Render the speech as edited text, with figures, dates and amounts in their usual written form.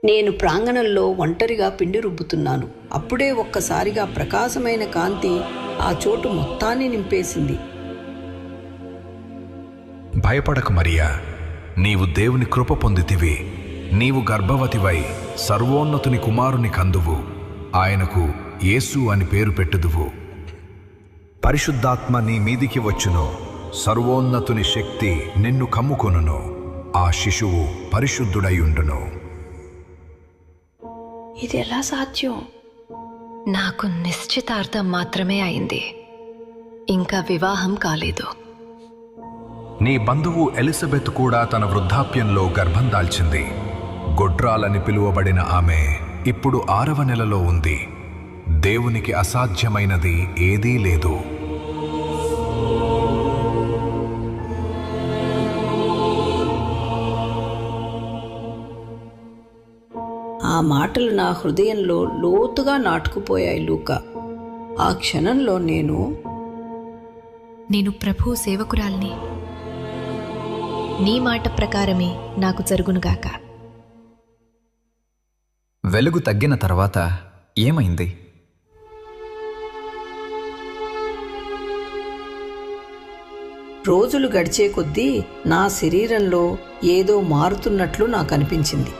నేను ప్రాంగణంలో ఒంటరిగా పిండి రుబ్బుతున్నాను. అప్పుడే ఒక్కసారిగా ప్రకాశమైన కాంతి ఆ చోటు మొత్తాన్ని నింపేసింది. భయపడకు మరియా, నీవు దేవుని కృప పొందితివి. నీవు గర్భవతివై సర్వోన్నతుని కుమారుని కందువు. ఆయనకు యేసు అని పేరు పెట్టుదువు. పరిశుద్ధాత్మ నీ మీదికి వచ్చును. సర్వోన్నతుని శక్తి నిన్ను కమ్ముకొనును. ఆ శిశువు పరిశుద్ధుడైయుండును. ఇది ఎలా సాధ్యం? నాకు నిశ్చితార్థం మాత్రమే అయింది, ఇంకా వివాహం కాలేదు. నీ బంధువు ఎలిజబెత్ కూడా తన వృద్ధాప్యంలో గర్భం దాల్చింది. గొడ్రాలని పిలువబడిన ఆమె ఇప్పుడు 6వ నెలలో ఉంది. దేవునికి అసాధ్యమైనది ఏదీ లేదు. ఆ మాటలు నా హృదయంలో లోతుగా నాటుకుపోయాయి లూకా. ఆ క్షణంలో నేను ప్రభువు సేవకురాల్ని. నీ మాట ప్రకారమే నాకు జరుగునుగాక. వెలుగు తగ్గిన తర్వాత ఏమైంది? రోజులు గడిచే కొద్దీ నా శరీరంలో ఏదో మారుతున్నట్లు నాకు అనిపించింది.